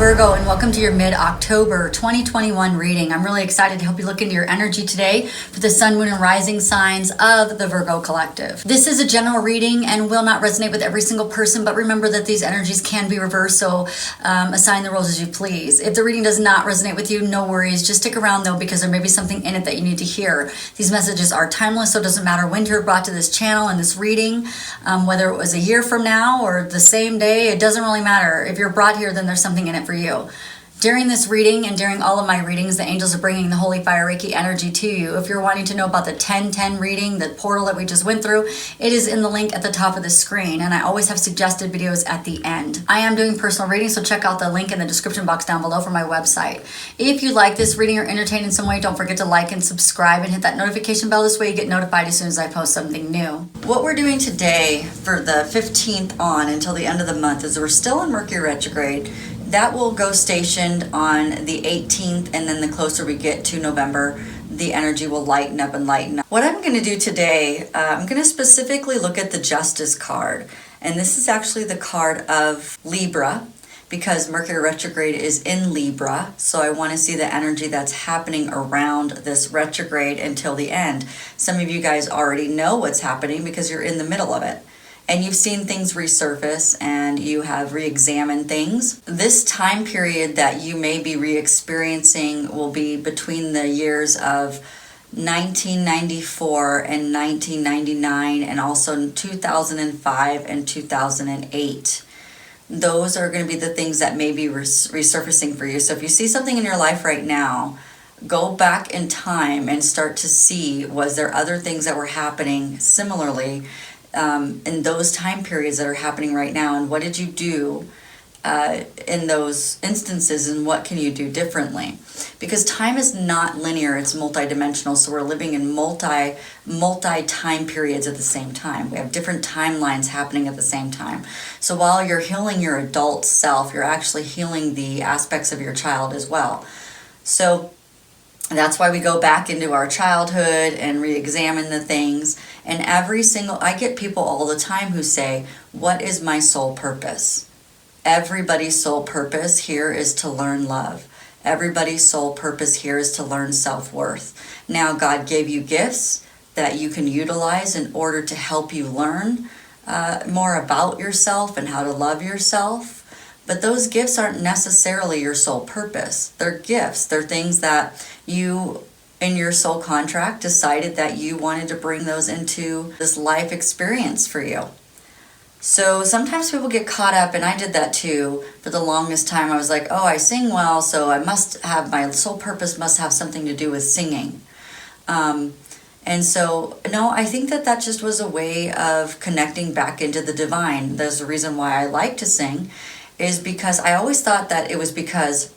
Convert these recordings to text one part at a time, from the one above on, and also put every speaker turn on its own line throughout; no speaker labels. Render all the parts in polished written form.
Virgo, and welcome to your mid-October 2021 reading. I'm really excited to help you look into your energy today for the sun, moon, and rising signs of the Virgo collective. This is a general reading and will not resonate with every single person, but remember that these energies can be reversed, so assign the roles as you please. If the reading does not resonate with you, no worries. Just stick around though, because there may be something in it that you need to hear. These messages are timeless, so it doesn't matter when you're brought to this channel and this reading, whether it was a year from now or the same day, it doesn't really matter. If you're brought here, then there's something in it for you. During this reading and during all of my readings, the angels are bringing the Holy Fire Reiki energy to you. If you're wanting to know about the 10-10 reading, the portal that we just went through, it is in the link at the top of the screen, and I always have suggested videos at the end. I am doing personal readings, so check out the link in the description box down below for my website. If you like this reading or entertained in some way, don't forget to like and subscribe and hit that notification bell. This way you get notified as soon as I post something new. What we're doing today for the 15th on until the end of the month is we're still in Mercury retrograde. That will go stationed on the 18th, and then the closer we get to November, the energy will lighten up and lighten up. What I'm going to do today, I'm going to specifically look at the Justice card. And this is actually the card of Libra, because Mercury retrograde is in Libra. So I want to see the energy that's happening around this retrograde until the end. Some of you guys already know what's happening because you're in the middle of it. And you've seen things resurface and you have re-examined things. This time period that you may be re-experiencing will be between the years of 1994 and 1999, and also 2005 and 2008. Those are going to be the things that may be resurfacing for you. So if you see something in your life right now, go back in time and start to see, was there other things that were happening similarly in those time periods that are happening right now, and what did you do in those instances, and what can you do differently? Because time is not linear, it's multidimensional, so we're living in multi time periods at the same time. We have different timelines happening at the same time. So while you're healing your adult self, you're actually healing the aspects of your child as well. So that's why we go back into our childhood and re-examine the things. And I get people all the time who say, what is my soul purpose? Everybody's soul purpose here is to learn love. Everybody's soul purpose here is to learn self-worth. Now, God gave you gifts that you can utilize in order to help you learn more about yourself and how to love yourself. But those gifts aren't necessarily your soul purpose. They're gifts. They're things that you, in your soul contract, decided that you wanted to bring those into this life experience for you. So sometimes people get caught up, and I did that too. For the longest time, I was like, oh, I sing well, so my soul purpose must have something to do with singing. And so, no, I think that just was a way of connecting back into the divine. There's a reason why I like to sing, is because I always thought that it was because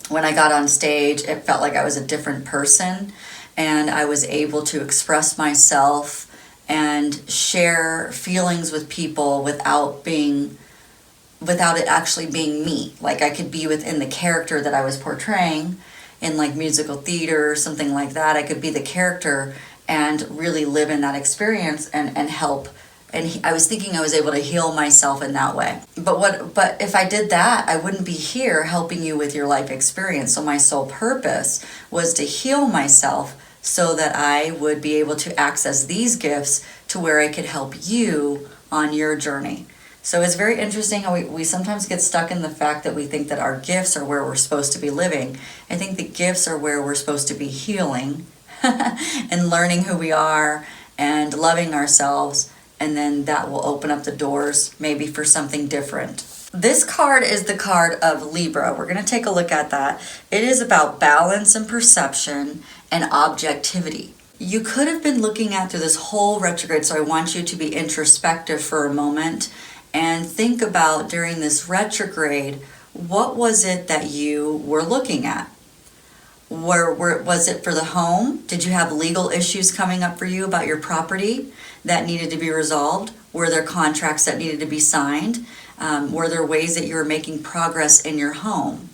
when I got on stage, it felt like I was a different person, and I was able to express myself and share feelings with people without it actually being me. Like I could be within the character that I was portraying in like musical theater or something like that. I could be the character and really live in that experience and help. And I was thinking I was able to heal myself in that way. But if I did that, I wouldn't be here helping you with your life experience. So my sole purpose was to heal myself so that I would be able to access these gifts to where I could help you on your journey. So it's very interesting how we sometimes get stuck in the fact that we think that our gifts are where we're supposed to be living. I think the gifts are where we're supposed to be healing and learning who we are and loving ourselves. And then that will open up the doors maybe for something different. This card is the card of Libra. We're going to take a look at that. It is about balance and perception and objectivity. You could have been looking at through this whole retrograde, so I want you to be introspective for a moment and think about during this retrograde, what was it that you were looking at? Was it for the home? Did you have legal issues coming up for you about your property that needed to be resolved? Were there contracts that needed to be signed? Were there ways that you were making progress in your home?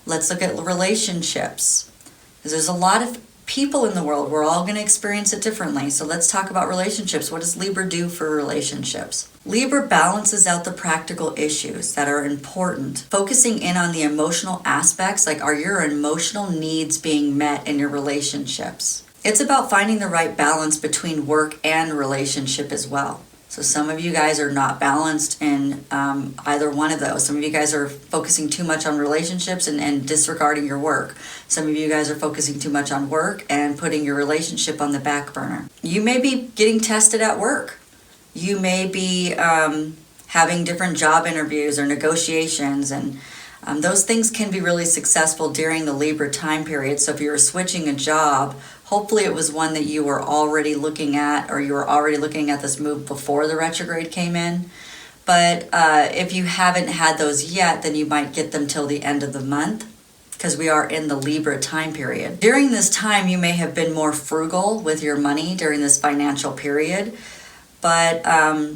Let's look at relationships. Because there's a lot of people in the world. We're all going to experience it differently. So let's talk about relationships. What does Libra do for relationships? Libra balances out the practical issues that are important, focusing in on the emotional aspects, like are your emotional needs being met in your relationships? It's about finding the right balance between work and relationship as well. So some of you guys are not balanced in either one of those. Some of you guys are focusing too much on relationships and disregarding your work. Some of you guys are focusing too much on work and putting your relationship on the back burner. You may be getting tested at work. You may be having different job interviews or negotiations, and those things can be really successful during the Libra time period. So if you're switching a job, hopefully it was one that you were already looking at, or you were already looking at this move before the retrograde came in. But if you haven't had those yet, then you might get them till the end of the month, because we are in the Libra time period. During this time, you may have been more frugal with your money during this financial period, but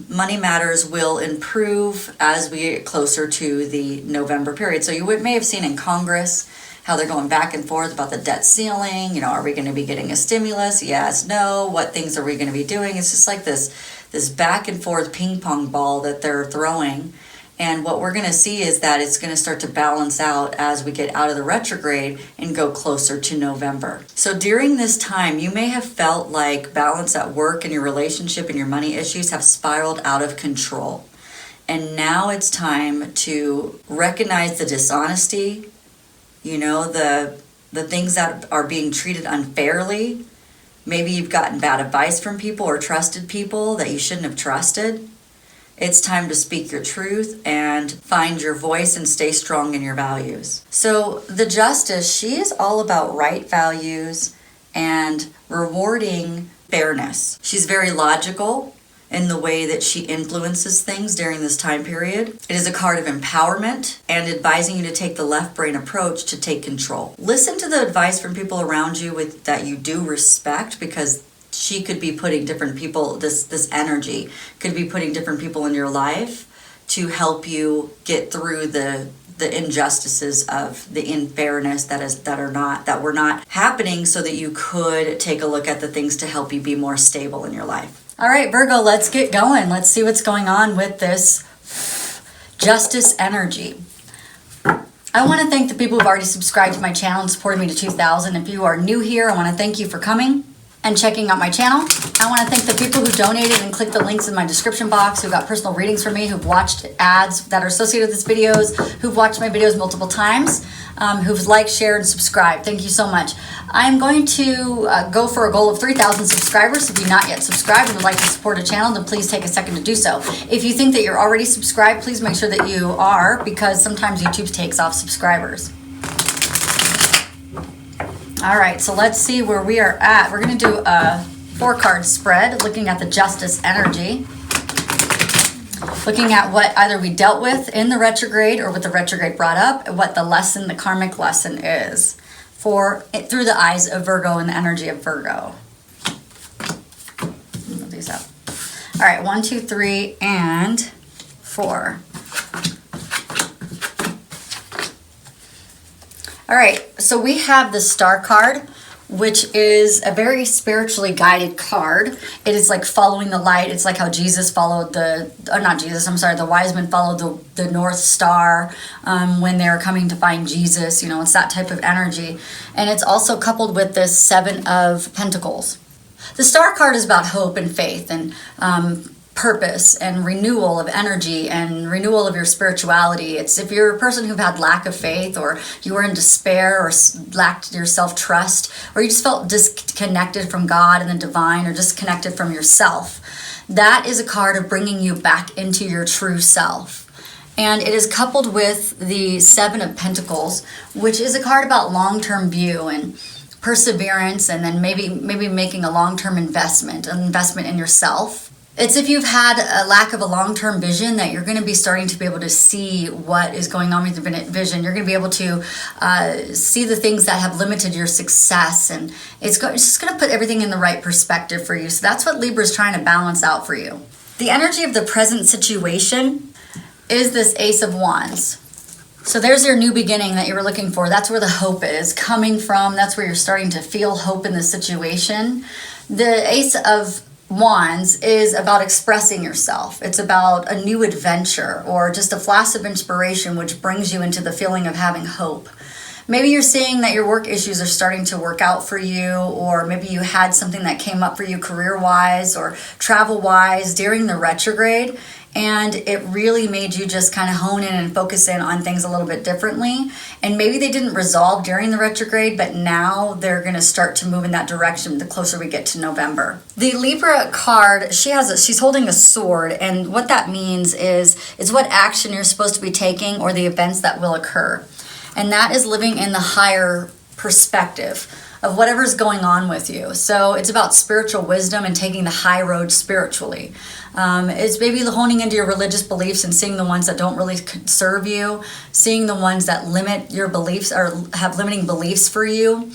money matters will improve as we get closer to the November period. So you may have seen in Congress how they're going back and forth about the debt ceiling. You know, are we going to be getting a stimulus? Yes, no. What things are we going to be doing? It's just like this back and forth ping pong ball that they're throwing. And what we're going to see is that it's going to start to balance out as we get out of the retrograde and go closer to November. So during this time, you may have felt like balance at work and your relationship and your money issues have spiraled out of control. And now it's time to recognize the dishonesty, you know, the things that are being treated unfairly. Maybe you've gotten bad advice from people or trusted people that you shouldn't have trusted. It's time to speak your truth and find your voice and stay strong in your values. So the Justice, she is all about right values and rewarding fairness. She's very logical in the way that she influences things during this time period. It is a card of empowerment and advising you to take the left brain approach to take control. Listen to the advice from people around you that you do respect, because she could be putting different people, this energy could be putting different people in your life to help you get through the injustices of the unfairness that were not happening, so that you could take a look at the things to help you be more stable in your life. All right, Virgo, let's get going. Let's see what's going on with this Justice energy. I want to thank the people who've already subscribed to my channel and supported me to 2,000. If you are new here, I want to thank you for coming and checking out my channel. I want to thank the people who donated and clicked the links in my description box, who got personal readings from me, who've watched ads that are associated with these videos, who've watched my videos multiple times, who've liked, shared, and subscribed. Thank you so much. I'm going to go for a goal of 3,000 subscribers. If you're not yet subscribed and would like to support a channel, then please take a second to do so. If you think that you're already subscribed, please make sure that you are, because sometimes YouTube takes off subscribers. All right, so let's see where we are at. We're going to do a 4-card spread, looking at the Justice energy, looking at what either we dealt with in the retrograde or what the retrograde brought up, and what the lesson, the karmic lesson is through the eyes of Virgo and the energy of Virgo. Move these up. All right, 1, 2, 3, and 4. All right, so we have the Star card, which is a very spiritually guided card. It is like following the light. It's like how Jesus followed the wise men followed the North Star when they were coming to find Jesus. You know, it's that type of energy. And it's also coupled with this 7 of Pentacles. The Star card is about hope and faith and purpose and renewal of energy and renewal of your spirituality. It's if you're a person who've had lack of faith, or you were in despair, or lacked your self-trust, or you just felt disconnected from God and the divine, or disconnected from yourself, that is a card of bringing you back into your true self. And it is coupled with the 7 of Pentacles, which is a card about long-term view and perseverance, and then maybe making a long-term investment, an investment in yourself. It's if you've had a lack of a long-term vision, that you're going to be starting to be able to see what is going on with your vision. You're going to be able to see the things that have limited your success, and it's just going to put everything in the right perspective for you. So that's what Libra is trying to balance out for you. The energy of the present situation is this Ace of Wands. So there's your new beginning that you were looking for. That's where the hope is coming from. That's where you're starting to feel hope in the situation. The Ace of Wands is about expressing yourself. It's about a new adventure or just a flash of inspiration which brings you into the feeling of having hope. Maybe you're seeing that your work issues are starting to work out for you, or maybe you had something that came up for you career-wise or travel-wise during the retrograde, and it really made you just kind of hone in and focus in on things a little bit differently. And maybe they didn't resolve during the retrograde, but now they're going to start to move in that direction the closer we get to November. The Libra card, she's holding a sword, and what that means is what action you're supposed to be taking or the events that will occur. And that is living in the higher perspective of whatever's going on with you. So it's about spiritual wisdom and taking the high road spiritually. It's maybe honing into your religious beliefs and seeing the ones that don't really serve you, seeing the ones that limit your beliefs or have limiting beliefs for you.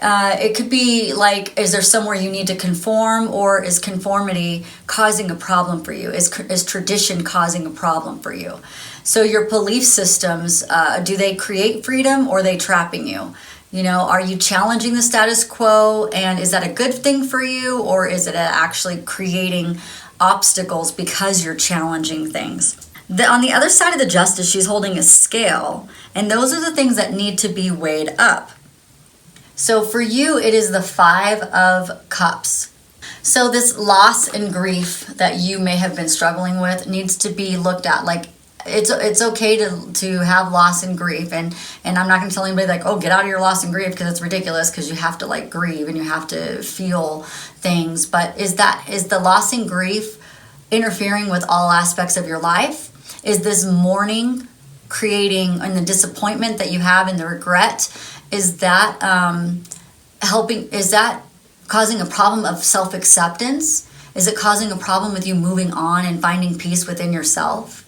It could be like, is there somewhere you need to conform, or is conformity causing a problem for you? Is tradition causing a problem for you? So your belief systems, do they create freedom or are they trapping you? You know, are you challenging the status quo, and is that a good thing for you, or is it actually creating obstacles because you're challenging things? On the other side of the Justice, she's holding a scale, and those are the things that need to be weighed up. So for you, it is the Five of Cups. So this loss and grief that you may have been struggling with needs to be looked at. Like, it's okay to have loss and grief, and I'm not going to tell anybody like, oh, get out of your loss and grief, because it's ridiculous, because you have to like grieve and you have to feel things. But is the loss and grief interfering with all aspects of your life? Is this mourning creating, and the disappointment that you have and the regret, is that helping? Is that causing a problem of self-acceptance? Is it causing a problem with you moving on and finding peace within yourself?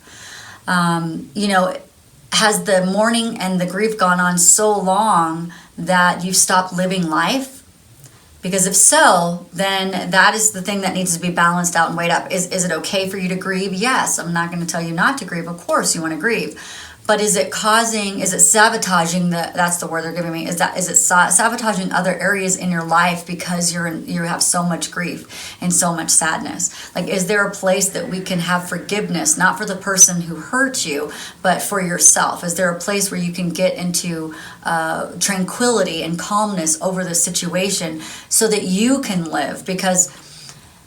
You know, has the mourning and the grief gone on so long that you've stopped living life? Because if so, then that is the thing that needs to be balanced out and weighed up. Is it okay for you to grieve? Yes, I'm not going to tell you not to grieve. Of course you want to grieve. But is it sabotaging that's the word they're giving me, is it sabotaging other areas in your life because you have so much grief and so much sadness? Like, is there a place that we can have forgiveness, not for the person who hurt you, but for yourself? Is there a place where you can get into tranquility and calmness over the situation so that you can live? Because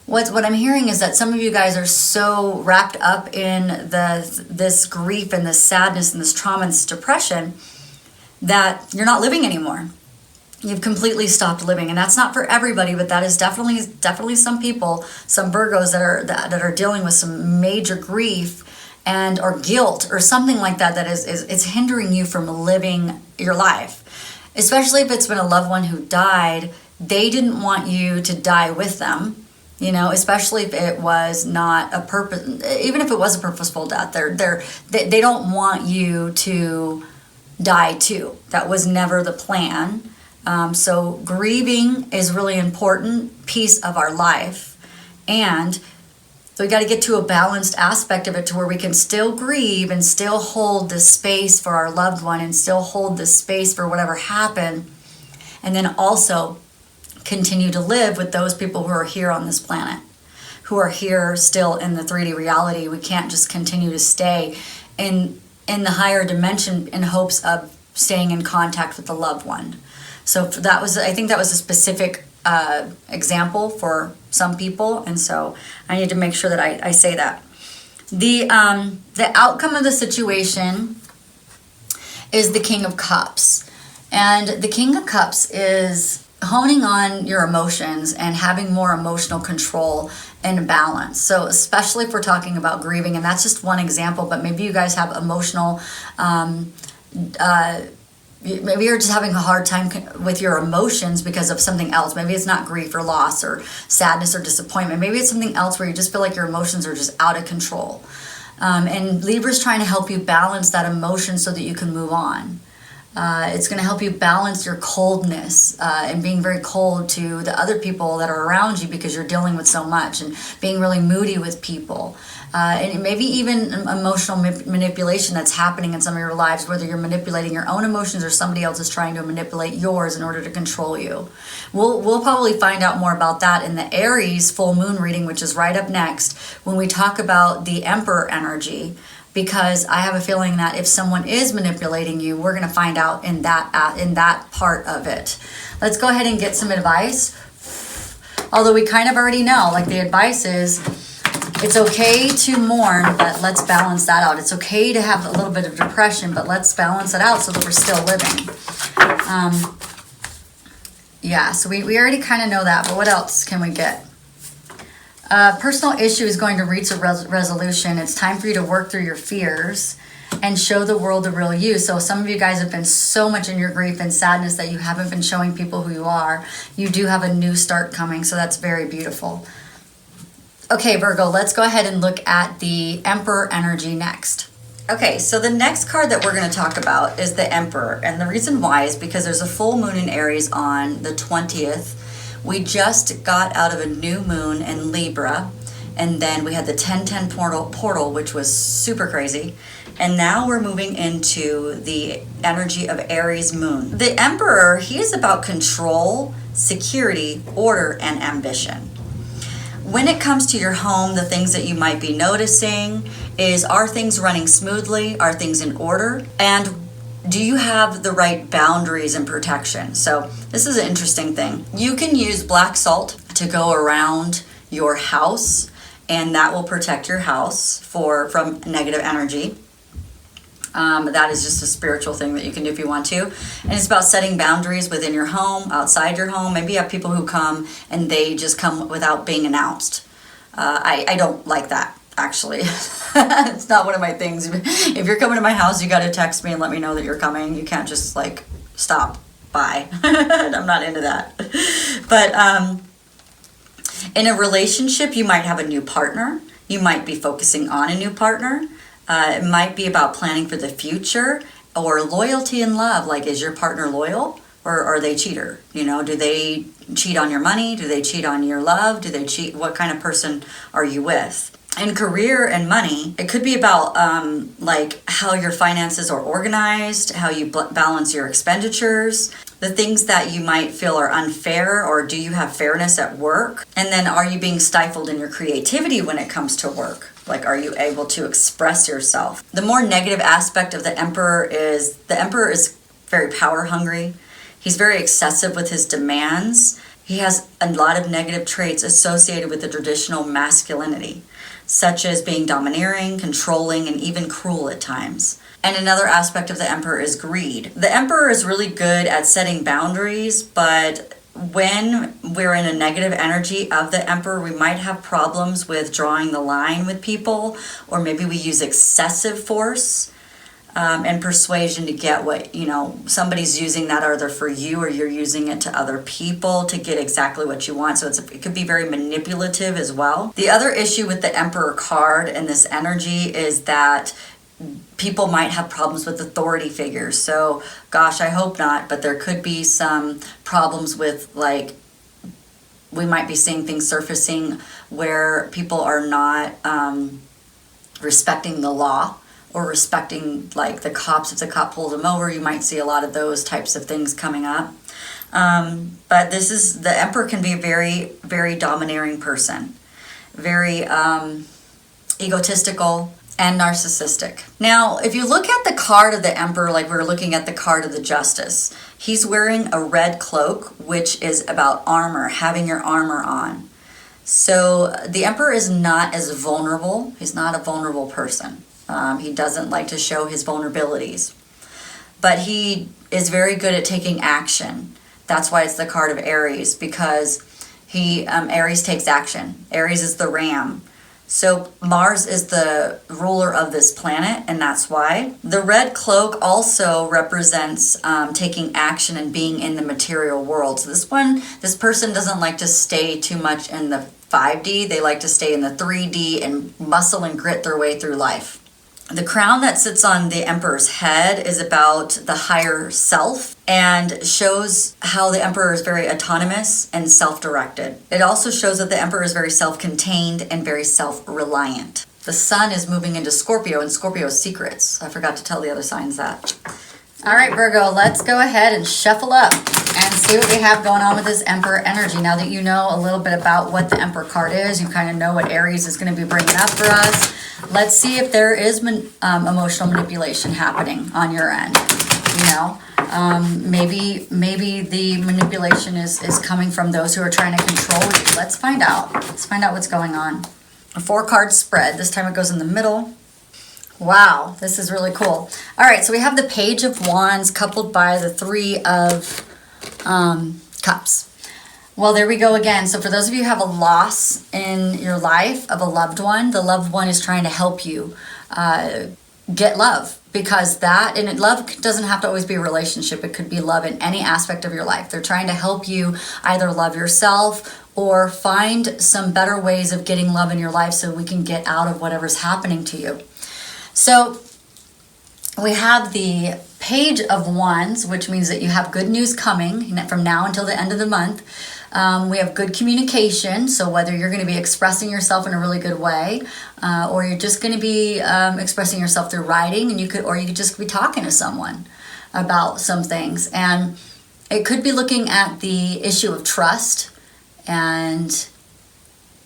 what I'm hearing is that some of you guys are so wrapped up in this grief and this sadness and this trauma and this depression that you're not living anymore. You've completely stopped living, and that's not for everybody, but that is definitely some people, some Virgos that are dealing with some major grief and or guilt or something like that is it's hindering you from living your life. Especially if it's been a loved one who died, they didn't want you to die with them. You know, especially if it was not a purpose, even if it was a purposeful death, they don't want you to die too. That was never the plan. So grieving is really important piece of our life, and so we got to get to a balanced aspect of it to where we can still grieve and still hold the space for our loved one and still hold the space for whatever happened, and then also continue to live with those people who are here on this planet, who are here still in the 3D reality. We can't just continue to stay in the higher dimension in hopes of staying in contact with the loved one. So I think that was a specific example for some people, and so I need to make sure that I say that. The outcome of the situation is the King of Cups, and the King of Cups is honing on your emotions and having more emotional control and balance. So especially if we're talking about grieving, and that's just one example, but maybe you guys have emotional, maybe you're just having a hard time with your emotions because of something else. Maybe it's not grief or loss or sadness or disappointment. Maybe it's something else where you just feel like your emotions are just out of control. And Libra's trying to help you balance that emotion so that you can move on. It's going to help you balance your coldness and being very cold to the other people that are around you because you're dealing with so much, and being really moody with people. And maybe even emotional manipulation that's happening in some of your lives, whether you're manipulating your own emotions or somebody else is trying to manipulate yours in order to control you. We'll probably find out more about that in the Aries full moon reading, which is right up next, when we talk about the Emperor energy. Because I have a feeling that if someone is manipulating you, we're going to find out in that part of it. Let's go ahead and get some advice. Although we kind of already know, like the advice is, it's okay to mourn, but let's balance that out. It's okay to have a little bit of depression, but let's balance it out so that we're still living. Yeah, so we already kind of know that, but what else can we get? Personal issue is going to reach a resolution. It's time for you to work through your fears and show the world the real you. So some of you guys have been so much in your grief and sadness that you haven't been showing people who you are. You do have a new start coming, so that's very beautiful. Okay, Virgo, let's go ahead and look at the Emperor energy next. Okay, so the next card that we're going to talk about is the Emperor. And the reason why is because there's a full moon in Aries on the 20th. We just got out of a new moon in Libra, and then we had the 10-10 portal, which was super crazy. And now we're moving into the energy of Aries moon. The Emperor, he is about control, security, order, and ambition. When it comes to your home, the things that you might be noticing is, are things running smoothly? Are things in order? And do you have the right boundaries and protection? So this is an interesting thing. You can use black salt to go around your house, and that will protect your house from negative energy. That is just a spiritual thing that you can do if you want to. And it's about setting boundaries within your home, outside your home. Maybe you have people who come and they just come without being announced. I don't like that. Actually, it's not one of my things. If you're coming to my house, you got to text me and let me know that you're coming. You can't just like stop by. I'm not into that. But in a relationship, you might have a new partner. You might be focusing on a new partner. It might be about planning for the future, or loyalty and love. Like, is your partner loyal, or are they cheater? You know, do they cheat on your money? Do they cheat on your love? Do they cheat? What kind of person are you with? In career and money, it could be about like how your finances are organized, how you balance your expenditures, the things that you might feel are unfair, or do you have fairness at work? And then, are you being stifled in your creativity when it comes to work? Like, are you able to express yourself? The more negative aspect of the Emperor is very power hungry. He's very excessive with his demands. He has a lot of negative traits associated with the traditional masculinity, such as being domineering, controlling, and even cruel at times. And another aspect of the Emperor is greed. The Emperor is really good at setting boundaries, but when we're in a negative energy of the Emperor, we might have problems with drawing the line with people, or maybe we use excessive force and persuasion to get what, you know, somebody's using that either for you or you're using it to other people to get exactly what you want. So it could be very manipulative as well. The other issue with the Emperor card and this energy is that people might have problems with authority figures. So, gosh, I hope not, but there could be some problems with, like, we might be seeing things surfacing where people are not respecting the law, or respecting, like, the cops. If the cop pulls them over, you might see a lot of those types of things coming up. But the Emperor can be a very, very domineering person, very egotistical and narcissistic. Now, if you look at the card of the Emperor, like we're looking at the card of the Justice, he's wearing a red cloak, which is about armor, having your armor on. So the Emperor is not as vulnerable. He's not a vulnerable person. He doesn't like to show his vulnerabilities. But he is very good at taking action. That's why it's the card of Aries, because Aries takes action. Aries is the ram. So Mars is the ruler of this planet, and that's why. The red cloak also represents taking action and being in the material world. So this person doesn't like to stay too much in the 5D. They like to stay in the 3D and muscle and grit their way through life. The crown that sits on the Emperor's head is about the higher self and shows how the Emperor is very autonomous and self-directed. It also shows that the Emperor is very self-contained and very self-reliant. The Sun is moving into Scorpio, and Scorpio's secrets. I forgot to tell the other signs that. All right, Virgo, let's go ahead and shuffle up and see what we have going on with this Emperor energy. Now that you know a little bit about what the Emperor card is, you kind of know what Aries is going to be bringing up for us. Let's see if there is emotional manipulation happening on your end. You know, maybe the manipulation is coming from those who are trying to control you. Let's find out. Let's find out what's going on. A 4-card spread. This time it goes in the middle. Wow, this is really cool. All right, so we have the Page of Wands coupled by the 3 of Cups. Well, there we go again. So for those of you who have a loss in your life of a loved one, the loved one is trying to help you get love, because love doesn't have to always be a relationship. It could be love in any aspect of your life. They're trying to help you either love yourself or find some better ways of getting love in your life so we can get out of whatever's happening to you. So we have the Page of Wands, which means that you have good news coming from now until the end of the month. We have good communication, so whether you're going to be expressing yourself in a really good way, or you're just going to be expressing yourself through writing, and you could just be talking to someone about some things. And it could be looking at the issue of trust, and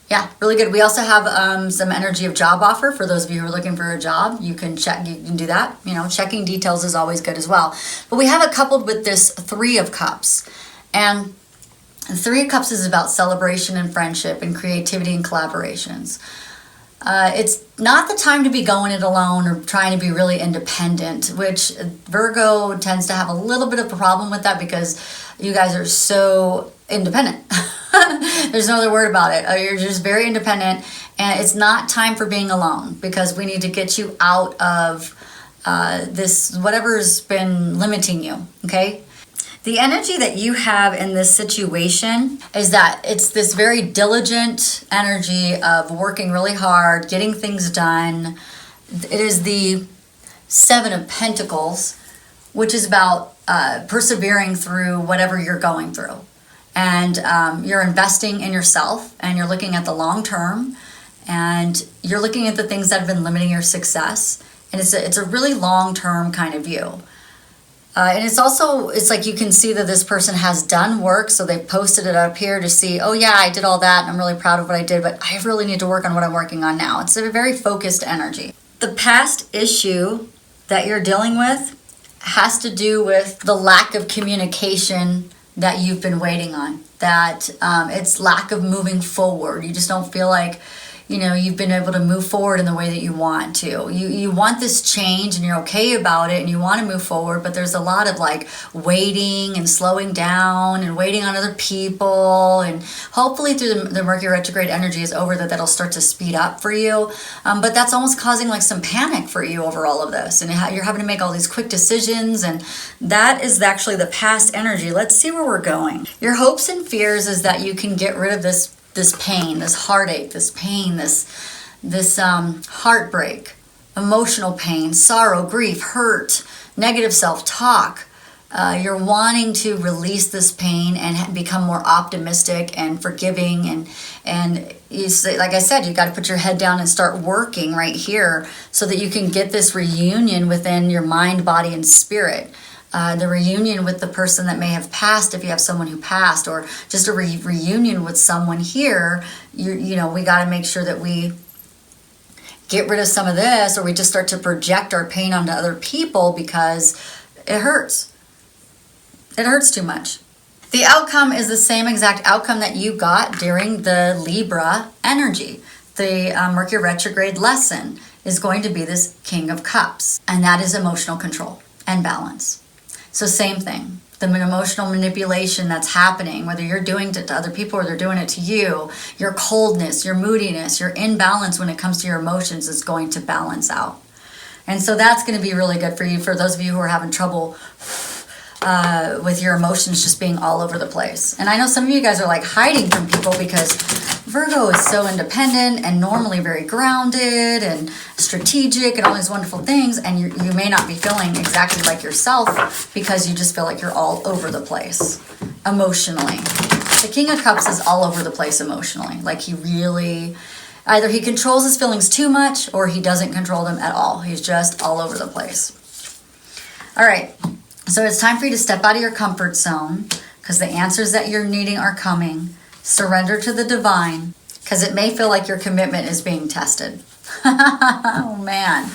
yeah, really good. We also have some energy of job offer for those of you who are looking for a job. You can do that. You know, checking details is always good as well. But we have it coupled with this 3 of Cups. And the 3 of Cups is about celebration and friendship and creativity and collaborations. It's not the time to be going it alone or trying to be really independent, which Virgo tends to have a little bit of a problem with that because you guys are so independent. There's no other word about it. You're just very independent, and it's not time for being alone because we need to get you out of this, whatever's been limiting you, okay? The energy that you have in this situation is that it's this very diligent energy of working really hard, getting things done. It is the 7 of Pentacles, which is about persevering through whatever you're going through. And you're investing in yourself, and you're looking at the long term, and you're looking at the things that have been limiting your success. And it's a really long term kind of view. And it's like you can see that this person has done work, so they've posted it up here to see, oh yeah, I did all that, and I'm really proud of what I did, but I really need to work on what I'm working on now. It's a very focused energy. The past issue that you're dealing with has to do with the lack of communication that you've been waiting on, that it's lack of moving forward. You just don't feel like, you know, you've been able to move forward in the way that you want to. You want this change and you're okay about it and you want to move forward, but there's a lot of like waiting and slowing down and waiting on other people, and hopefully through the Mercury retrograde energy is over, that'll start to speed up for you. But that's almost causing like some panic for you over all of this, and you're having to make all these quick decisions, and that is actually the past energy. Let's see where we're going. Your hopes and fears is that you can get rid of this pain, this heartache, this pain, this heartbreak, emotional pain, sorrow, grief, hurt, negative self-talk. You're wanting to release this pain and become more optimistic and forgiving, and you say, like I said, you got to put your head down and start working right here so that you can get this reunion within your mind, body, and spirit. The reunion with the person that may have passed, if you have someone who passed, or just a reunion with someone here. We got to make sure that we get rid of some of this, or we just start to project our pain onto other people because it hurts. It hurts too much. The outcome is the same exact outcome that you got during the Libra energy. The Mercury retrograde lesson is going to be this King of Cups, and that is emotional control and balance. So same thing, the emotional manipulation that's happening, whether you're doing it to other people or they're doing it to you, your coldness, your moodiness, your imbalance when it comes to your emotions is going to balance out. And so that's going to be really good for you, for those of you who are having trouble with your emotions just being all over the place. And I know some of you guys are like hiding from people because Virgo is so independent and normally very grounded and strategic and all these wonderful things, and you may not be feeling exactly like yourself because you just feel like you're all over the place emotionally. The King of Cups is all over the place emotionally. Like he really, either he controls his feelings too much or he doesn't control them at all. He's just all over the place. All right, so it's time for you to step out of your comfort zone because the answers that you're needing are coming. Surrender to the divine because it may feel like your commitment is being tested. Oh, man.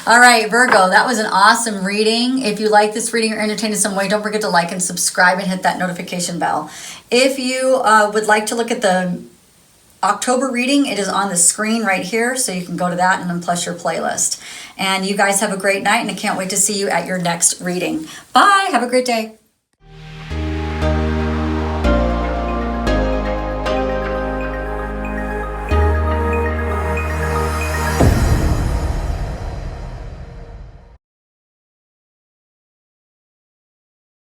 All right, Virgo, that was an awesome reading. If you like this reading or entertained in some way, don't forget to like and subscribe and hit that notification bell. If you would like to look at the October reading, it is on the screen right here, so you can go to that and then plus your playlist. And you guys have a great night, and I can't wait to see you at your next reading. Bye. Have a great day.